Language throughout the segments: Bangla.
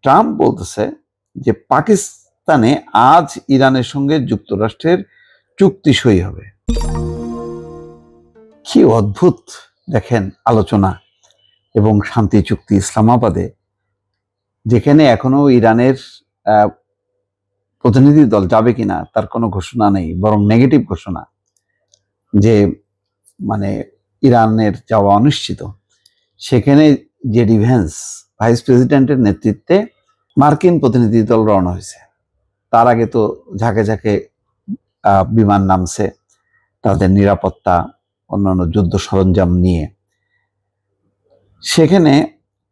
ট্রাম্প বলতেছে যে পাকিস্তানে আজ ইরানের সঙ্গে যুক্তরাষ্ট্রের চুক্তি সই হবে। কি অদ্ভুত দেখেন আলোচনা এবং শান্তি চুক্তি ইসলামাবাদে, যেখানে এখনো ইরানের প্রতিনিধি দল যাবে কিনা তার কোনো ঘোষণা নেই, বরং নেগেটিভ ঘোষণা যে মানে ইরানের যাওয়া অনিশ্চিত। সেখানে জেডি ভ্যান্স ভাইস প্রেসিডেন্টের নেতৃত্বে মার্কিন প্রতিনিধি দল রওনা হয়েছে। তার আগে তো ঝাঁকে ঝাঁকে বিমান নামছে তাদের নিরাপত্তা অন্যান্য যুদ্ধ সরঞ্জাম নিয়ে। সেখানে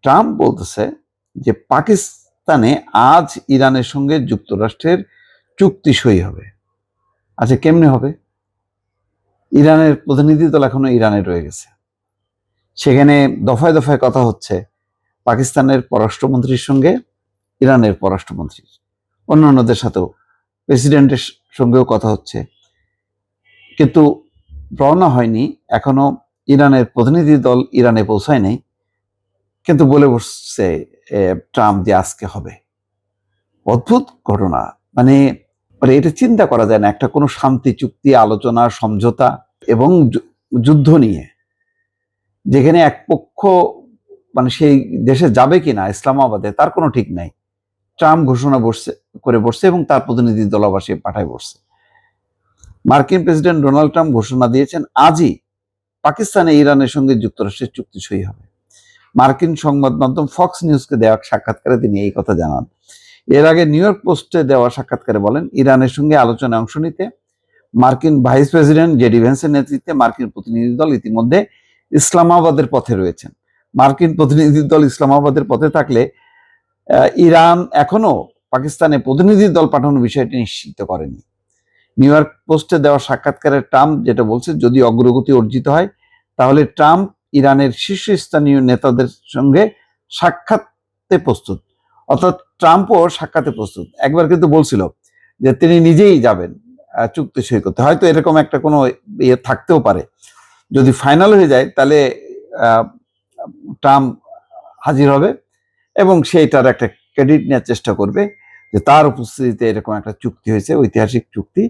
ট্রাম্প বলতেছে যে পাকিস্তানে আজ ইরানের সঙ্গে যুক্তরাষ্ট্রের চুক্তি সই হবে। আচ্ছা, কেমনে হবে? ইরানের প্রতিনিধি দল এখনো ইরানে রয়ে গেছে। সেখানে দফায় দফায় কথা হচ্ছে পাকিস্তানের পররাষ্ট্রমন্ত্রীর সঙ্গে ইরানের পররাষ্ট্রমন্ত্রীর, অন্যান্যদের সাথেও প্রেসিডেন্টের সঙ্গেও কথা হচ্ছে, কিন্তু রওনা হয়নি এখনো। ইরানের প্রতিনিধি দল ইরানে পৌঁছায় নাই, কিন্তু বলে বসছে ট্রাম্প যে আজকে হবে। অদ্ভুত ঘটনা। মানে এটা চিন্তা করা যায় না, একটা কোনো শান্তি চুক্তি, আলোচনা, সমঝোতা এবং যুদ্ধ নিয়ে, যেখানে এক পক্ষ মানে সেই দেশে যাবে কিনা ইসলামাবাদে তার কোনো ঠিক নাই, ট্রাম্প ঘোষণা করে বসছে এবং তার প্রতিনিধি দলাবাসী পাঠায় বসছে। মার্কিন প্রেসিডেন্ট ডোনাল্ড ট্রাম্প ঘোষণা দিয়েছেন আজই পাকিস্তানে ইরানের সঙ্গে যুক্তরাষ্ট্রের চুক্তি সই হবে। মার্কিন সংবাদ মাধ্যম ফক্স নিউজকে দেওয়া সাক্ষাৎকারে তিনি এই কথা জানান। এর আগে নিউ ইয়র্ক পোস্টে দেওয়া সাক্ষাৎকারে বলেন, ইরানের সঙ্গে আলোচনায় অংশ নিতে মার্কিন ভাইস প্রেসিডেন্ট জেডি ভ্যান্সের নেতৃত্বে মার্কিন প্রতিনিধি দল ইতিমধ্যে ইসলামাবাদের পথে রয়েছেন। মার্কিন প্রতিনিধি দল ইসলামাবাদের পথে থাকলে ইরান এখনো পাকিস্তানে প্রতিনিধি দল পাঠানোর বিষয়টি নিশ্চিত করেনি। নিউ ইয়র্ক পোস্টে দেওয়া সাক্ষাৎকারে ট্রাম্প যেটা বলছে, যদি অগ্রগতি অর্জিত হয় তাহলে ট্রাম্প ইরানের শীর্ষস্থানীয় নেতাদের সঙ্গে সাক্ষাতে প্রস্তুত। অর্থাৎ ট্রাম্পও সাক্ষাতে প্রস্তুত। একবার কিন্তু বলছিল যে তিনি নিজেই যাবেন চুক্তি সই করতে। হয়তো এরকম একটা কোনো ইয়ে থাকতেও পারে। যদি ফাইনাল হয়ে যায় তাহলে ট্রাম্প হাজির হবে এবং সেইটার একটা ক্রেডিট নেওয়ার চেষ্টা করবে যে তার উপস্থিতিতে এরকম একটা চুক্তি হয়েছে, ঐতিহাসিক চুক্তি,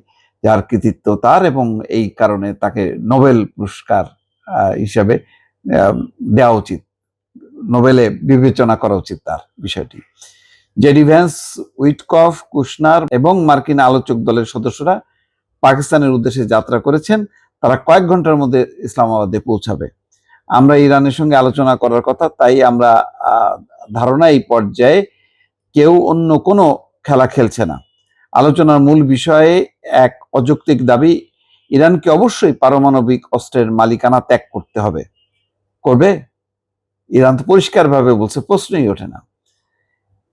যার কৃতিত্ব তার, এবং এই কারণে তাকে নোবেল পুরস্কার হিসাবে দেওয়া উচিত, নোবেলে বিবেচনা করা উচিত তার বিষয়টি। জেডি ভ্যান্স, উইটকফ, কুশনার এবং মার্কিন আলোচক দলের সদস্যরা পাকিস্তানের উদ্দেশ্যে যাত্রা করেছেন। তারা কয়েক ঘন্টার মধ্যে ইসলামাবাদে পৌঁছাবে। আমরা ইরানের সঙ্গে আলোচনা করার কথা, তাই আমরা ধারণা এই পর্যায়ে কেউ অন্য কোনো খেলা খেলছে না। আলোচনার মূল বিষয়ে এক অযৌক্তিক দাবি, ইরানকে অবশ্যই পারমাণবিক অস্ত্রের মালিকানা ত্যাগ করতে হবে। করবে? ইরান তো পরিষ্কারভাবে বলছে, প্রশ্নই ওঠে না।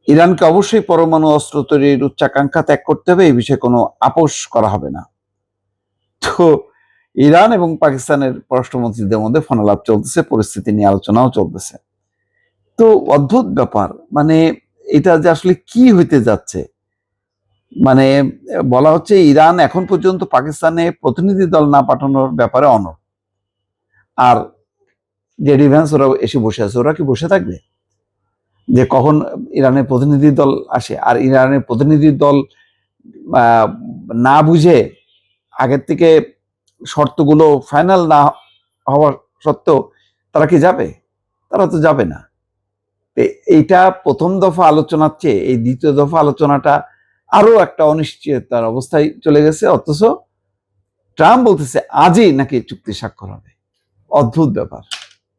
ইরানকে অবশ্যই পরমাণু অস্ত্র তৈরির উচ্চাকাঙ্ক্ষা ত্যাগ করতে হবে, এই বিষয়ে কোনো আপোষ করা হবে না। তো ইরান এবং পাকিস্তানের পররাষ্ট্রমন্ত্রীদের মধ্যে ফোনালাপ চলতেছে, পরিস্থিতি নিয়ে আলোচনাও চলতেছে। তো অদ্ভুত ব্যাপার, মানে এটা যে আসলে কি হইতে যাচ্ছে। মানে বলা হচ্ছে ইরান এখন পর্যন্ত পাকিস্তানে প্রতিনিধি দল না পাঠানোর ব্যাপারে অনড়, আর জেডি ভ্যান্স ওরা এসে বসে আছে। ওরা কি বসে থাকবে যে কখন ইরানের প্রতিনিধি দল আসে? আর ইরানের প্রতিনিধি দল না বুঝে আগের থেকে শর্তগুলো ফাইনাল না হওয়া সত্ত্বেও তারা কি যাবে? তারা তো যাবে না। এইটা প্রথম দফা আলোচনার চেয়ে এই দ্বিতীয় দফা আলোচনাটা আরো একটা অনিশ্চয়তার অবস্থায় চলে গেছে। অথচ ট্রাম্প বলতেছে আজই নাকি চুক্তি স্বাক্ষর হবে। অদ্ভুত ব্যাপার।